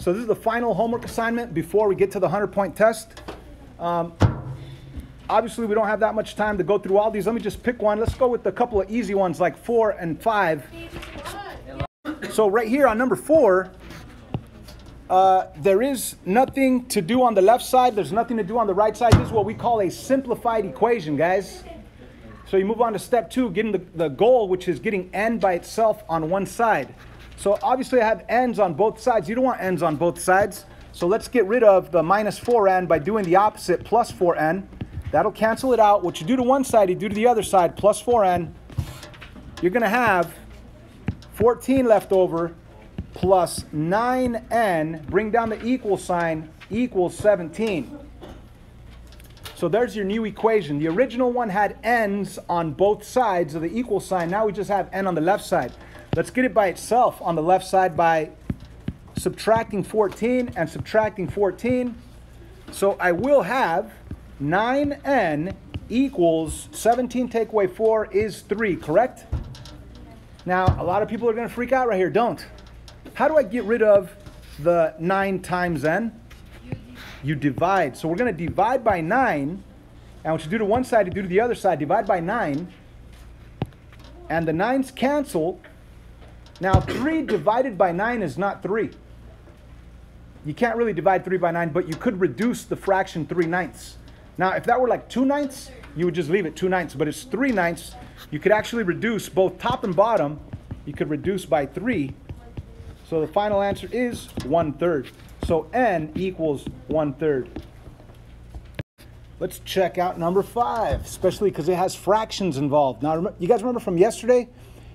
So this is the final homework assignment before we get to the 100-point test. Obviously, we don't have that much time to go through all these. Let me just pick one. Let's go with a couple of easy ones like 4 and 5. So right here on number 4, there is nothing to do on the left side. There's nothing to do on the right side. This is what we call a simplified equation, guys. So you move on to step 2, getting the goal, which is getting n by itself on one side. So obviously I have n's on both sides. You don't want n's on both sides. So let's get rid of the minus 4n by doing the opposite, plus 4n. That'll cancel it out. What you do to one side, you do to the other side, plus 4n. You're going to have 14 left over plus 9n, bring down the equal sign, equals 17. So there's your new equation. The original one had n's on both sides of the equal sign. Now we just have n on the left side. Let's get it by itself on the left side by subtracting 14 and subtracting 14. So I will have 9n equals 17 take away 4 is 3, correct? Now, a lot of people are going to freak out right here. Don't. How do I get rid of the 9 times n? You divide. So we're going to divide by 9. And what you do to one side, you do to the other side. Divide by 9. And the 9's cancel. Now, 3 divided by 9 is not 3. You can't really divide 3 by 9, but you could reduce the fraction 3/9. Now, if that were like 2/9, you would just leave it 2/9. But it's 3/9. You could actually reduce both top and bottom. You could reduce by 3. So the final answer is 1/3. So n equals 1/3. Let's check out number 5, especially because it has fractions involved. Now, you guys remember from yesterday,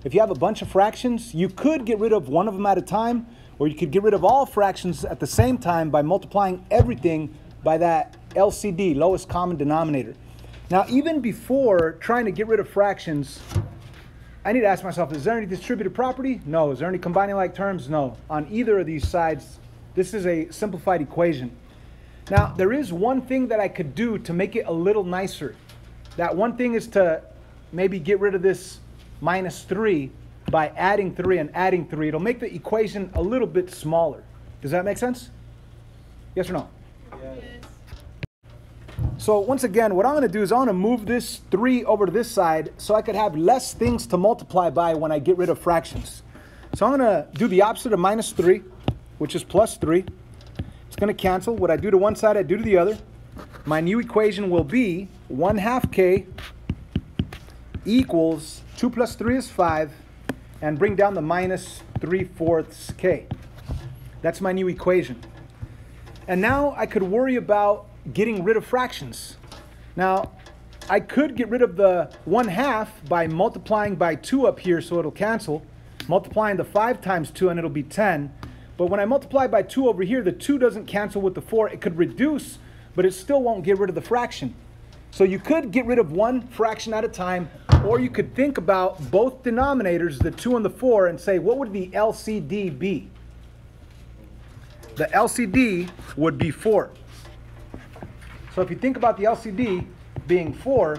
if you have a bunch of fractions, you could get rid of one of them at a time, or you could get rid of all fractions at the same time by multiplying everything by that LCD, lowest common denominator. Now, even before trying to get rid of fractions, I need to ask myself, is there any distributive property? No. Is there any combining like terms? No. On either of these sides, this is a simplified equation. Now, there is one thing that I could do to make it a little nicer. That one thing is to maybe get rid of this minus 3 by adding 3 and adding 3. It'll make the equation a little bit smaller. Does that make sense? Yes or no? Yes. So once again, what I'm going to do is I'm going to move this 3 over to this side so I could have less things to multiply by when I get rid of fractions. So I'm going to do the opposite of minus 3, which is plus 3. It's going to cancel. What I do to one side, I do to the other. My new equation will be 1/2 k equals 2 plus 3 is 5, and bring down the minus 3/4 k. That's my new equation. And now I could worry about getting rid of fractions. Now, I could get rid of the 1/2 by multiplying by 2 up here so it'll cancel. Multiplying the 5 times 2 and it'll be 10. But when I multiply by 2 over here, the 2 doesn't cancel with the 4. It could reduce, but it still won't get rid of the fraction. So you could get rid of one fraction at a time, or you could think about both denominators, the 2 and the 4, and say, what would the LCD be? The LCD would be 4. So if you think about the LCD being 4,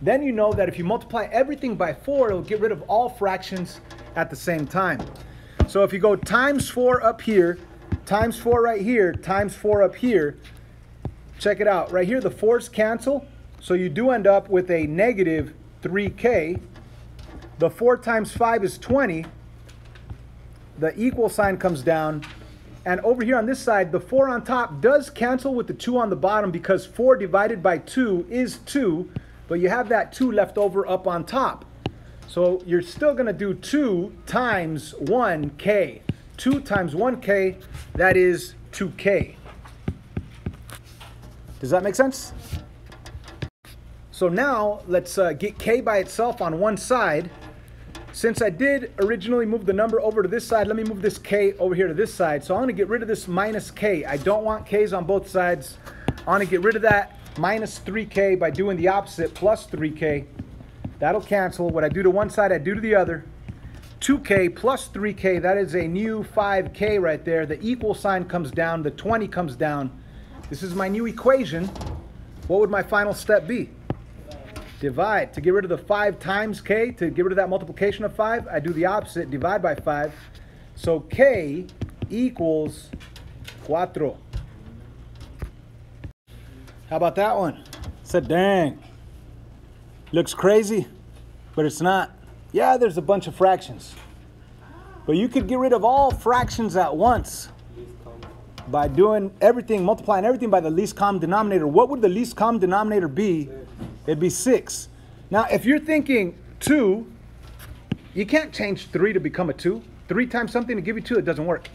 then you know that if you multiply everything by 4, it'll get rid of all fractions at the same time. So if you go times 4 up here, times 4 right here, times 4 up here, check it out. Right here, the 4's cancel, so you do end up with a negative 3k. The 4 times 5 is 20. The equal sign comes down. And over here on this side, the 4 on top does cancel with the 2 on the bottom because 4 divided by 2 is 2, but you have that 2 left over up on top. So you're still going to do 2 times 1k. 2 times 1k, that is 2k. Does that make sense? So now let's get k by itself on one side. Since I did originally move the number over to this side, let me move this k over here to this side. So I'm going to get rid of this minus k. I don't want k's on both sides. I want to get rid of that minus 3k by doing the opposite, plus 3k. That'll cancel. What I do to one side, I do to the other. 2k plus 3k, that is a new 5k right there. The equal sign comes down, the 20 comes down. This is my new equation. What would my final step be? Divide. To get rid of the 5 times k, to get rid of that multiplication of 5, I do the opposite, divide by 5. So k equals 4. How about that one? Said, dang. Looks crazy, but it's not. Yeah, there's a bunch of fractions. But you could get rid of all fractions at once by doing everything, multiplying everything by the least common denominator. What would the least common denominator be? It'd be 6. Now, if you're thinking 2, you can't change 3 to become a 2. 3 times something to give you 2, it doesn't work.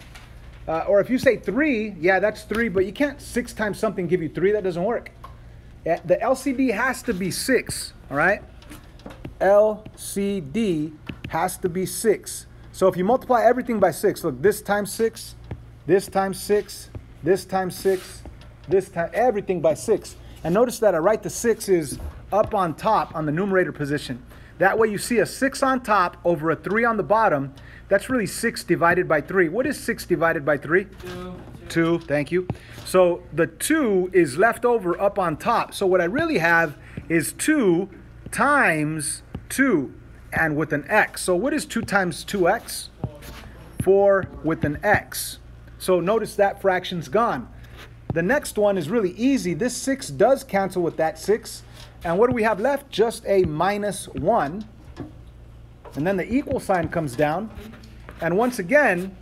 Or if you say 3, yeah, that's 3, but you can't 6 times something give you 3, that doesn't work. The LCD has to be 6, all right? LCD has to be 6. So if you multiply everything by 6, look, this times 6, this times 6, this times 6, this time, everything by 6. And notice that I write the 6 is up on top on the numerator position. That way you see a 6 on top over a 3 on the bottom. That's really 6 divided by 3. What is 6 divided by 3? 2, thank you. So the 2 is left over up on top. So what I really have is 2 times 2 and with an x. So what is 2 times 2x? 4 with an x. So notice that fraction's gone. The next one is really easy. This 6 does cancel with that 6. And what do we have left? Just a minus 1. And then the equal sign comes down. And once again,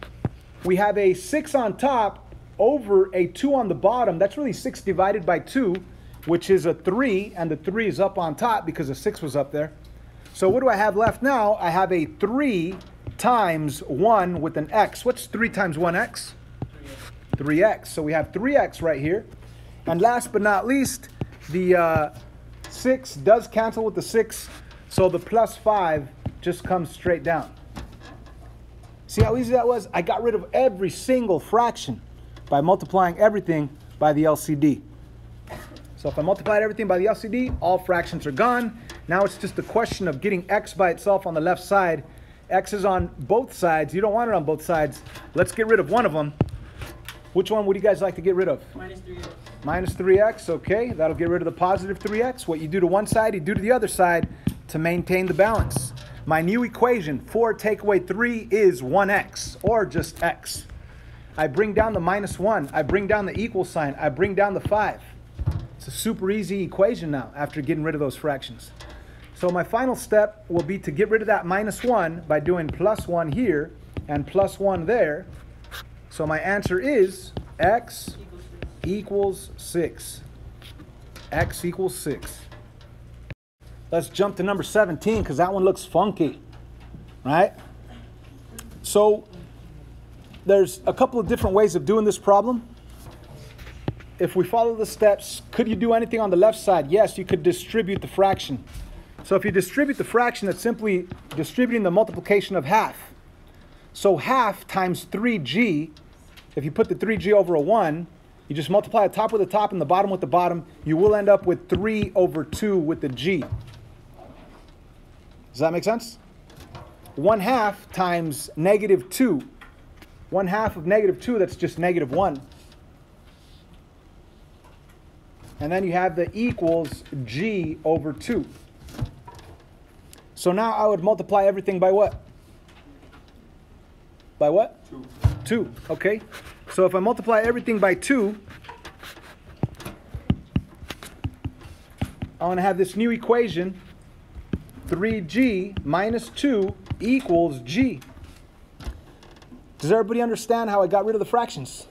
we have a 6 on top over a 2 on the bottom. That's really 6 divided by 2, which is a 3. And the 3 is up on top because the 6 was up there. So what do I have left now? I have a 3 times 1 with an x. What's 3 times 1x? 3x. So we have 3x right here. And last but not least, the 6 does cancel with the 6. So the plus 5 just comes straight down. See how easy that was? I got rid of every single fraction by multiplying everything by the LCD. So if I multiplied everything by the LCD, all fractions are gone. Now it's just a question of getting x by itself on the left side. X is on both sides. You don't want it on both sides. Let's get rid of one of them. Which one would you guys like to get rid of? Minus 3x. Minus 3x, okay. That'll get rid of the positive 3x. What you do to one side, you do to the other side to maintain the balance. My new equation, 4 take away 3 is 1x, or just x. I bring down the minus 1. I bring down the equal sign. I bring down the 5. It's a super easy equation now after getting rid of those fractions. So my final step will be to get rid of that minus 1 by doing plus 1 here and plus 1 there. So my answer is x equals 6. X equals 6. Let's jump to number 17 because that one looks funky, right? So there's a couple of different ways of doing this problem. If we follow the steps, could you do anything on the left side? Yes, you could distribute the fraction. So if you distribute the fraction, that's simply distributing the multiplication of half. So half times 3g, if you put the 3g over a 1, you just multiply the top with the top and the bottom with the bottom, you will end up with 3 over 2 with the g. Does that make sense? 1/2 times negative 2. 1/2 of negative 2, that's just negative 1. And then you have the equals g over 2. So now I would multiply everything by what? By what? 2. 2, okay. So if I multiply everything by 2, I want to have this new equation, 3g minus 2 equals g. Does everybody understand how I got rid of the fractions?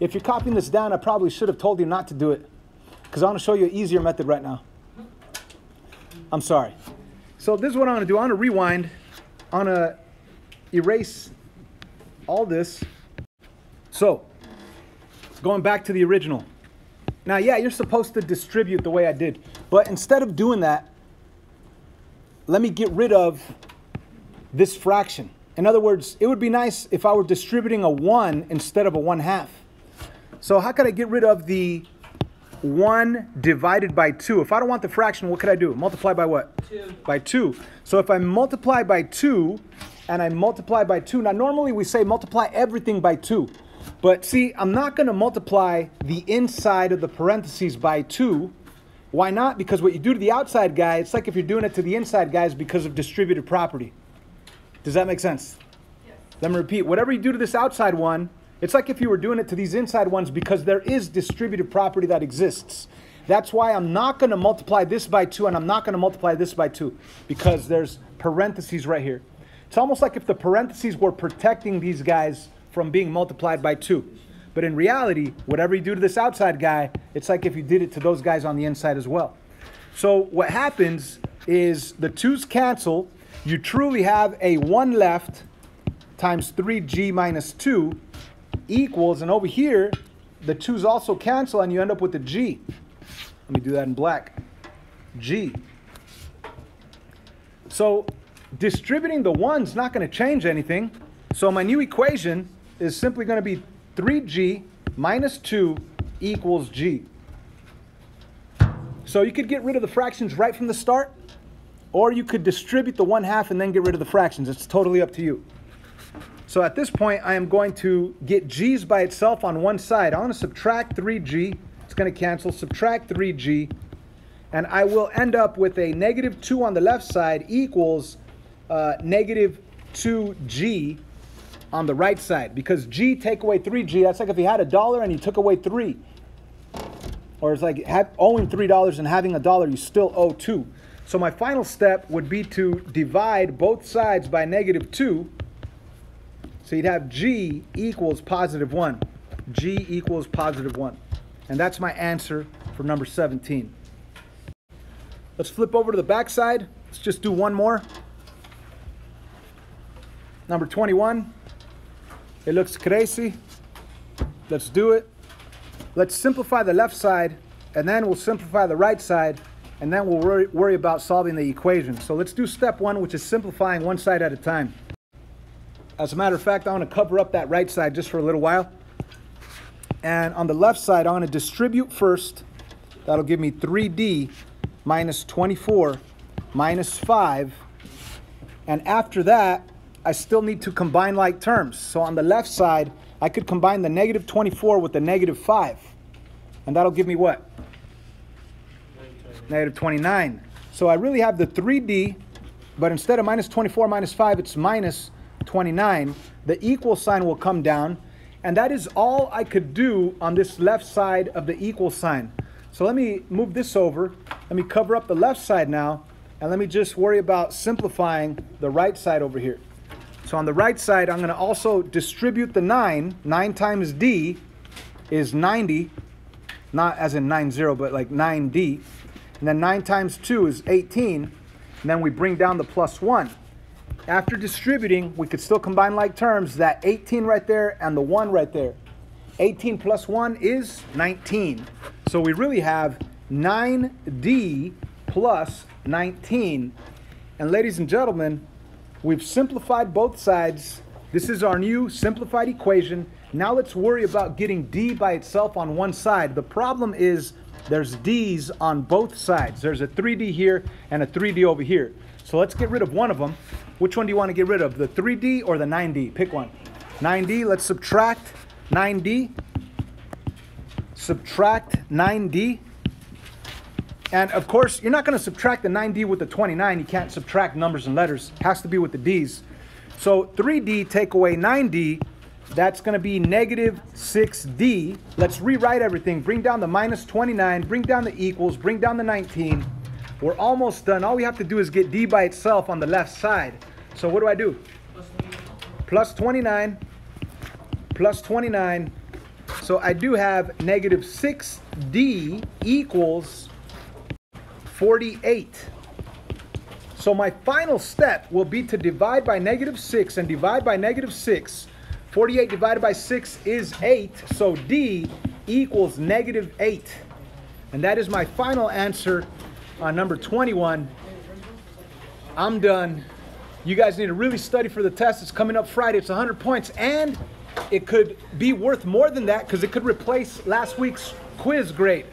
If you're copying this down, I probably should have told you not to do it, because I want to show you an easier method right now. I'm sorry. So this is what I'm going to do. I'm going to rewind. I'm going to erase all this. So, going back to the original. Now, yeah, you're supposed to distribute the way I did. But instead of doing that, let me get rid of this fraction. In other words, it would be nice if I were distributing a 1 instead of a 1/2. So how could I get rid of the 1 divided by 2? If I don't want the fraction, what could I do? Multiply by what? 2. By 2. So if I multiply by 2 and I multiply by 2, now normally we say multiply everything by 2. But see, I'm not going to multiply the inside of the parentheses by 2. Why not? Because what you do to the outside guy, it's like if you're doing it to the inside guys because of distributive property. Does that make sense? Yes. Let me repeat. Whatever you do to this outside one, It's like if you were doing it to these inside ones, because there is distributive property that exists. That's why I'm not going to multiply this by 2 and I'm not going to multiply this by 2, because there's parentheses right here. It's almost like if the parentheses were protecting these guys from being multiplied by 2. But in reality, whatever you do to this outside guy, it's like if you did it to those guys on the inside as well. So what happens is the 2's cancel. You truly have a 1 left times 3g minus 2 equals, and over here, the 2's also cancel and you end up with a g. Let me do that in black. G. So distributing the 1's not going to change anything. So my new equation is simply going to be 3g minus 2 equals g. So you could get rid of the fractions right from the start, or you could distribute the 1/2 and then get rid of the fractions. It's totally up to you. So at this point, I am going to get g's by itself on one side. I want to subtract 3g. It's going to cancel. Subtract 3g. And I will end up with a negative 2 on the left side equals negative 2g on the right side. Because g take away 3g, that's like if you had $1 and you took away 3. Or it's like owing $3 and having $1, you still owe 2. So my final step would be to divide both sides by negative 2. So you'd have g equals positive 1. G equals positive 1. And that's my answer for number 17. Let's flip over to the back side. Let's just do one more. Number 21. It looks crazy. Let's do it. Let's simplify the left side, and then we'll simplify the right side, and then we'll worry about solving the equation. So let's do step 1, which is simplifying one side at a time. As a matter of fact, I want to cover up that right side just for a little while. And on the left side, I want to distribute first. That'll give me 3d minus 24 minus 5. And after that, I still need to combine like terms. So on the left side, I could combine the negative 24 with the negative 5. And that'll give me what? Negative 29. So I really have the 3d, but instead of minus 24 minus 5, it's minus 29. The equal sign will come down. And that is all I could do on this left side of the equal sign. So let me move this over. Let me cover up the left side now. And let me just worry about simplifying the right side over here. So on the right side, I'm going to also distribute the 9. 9 times d is 90. Not as in 90, but like 9d. And then 9 times 2 is 18. And then we bring down the plus 1. After distributing, we could still combine like terms. That 18 right there and the 1 right there. 18 plus 1 is 19. So we really have 9d plus 19. And ladies and gentlemen, we've simplified both sides. This is our new simplified equation. Now let's worry about getting d by itself on one side. The problem is there's d's on both sides. There's a 3d here and a 3d over here. So let's get rid of one of them. Which one do you want to get rid of? The 3d or the 9d? Pick one. 9d, let's subtract 9d. Subtract 9d. And of course, you're not going to subtract the 9d with the 29. You can't subtract numbers and letters. It has to be with the d's. So 3d take away 9d. That's going to be negative 6d. Let's rewrite everything. Bring down the minus 29. Bring down the equals. Bring down the 19. We're almost done. All we have to do is get d by itself on the left side. So what do I do? Plus 29. Plus 29. So I do have negative 6d equals 48. So my final step will be to divide by negative 6 and divide by negative 6. 48 divided by 6 is 8. So d equals negative 8. And that is my final answer on number 21. I'm done. You guys need to really study for the test. It's coming up Friday. It's 100 points. And it could be worth more than that because it could replace last week's quiz grade.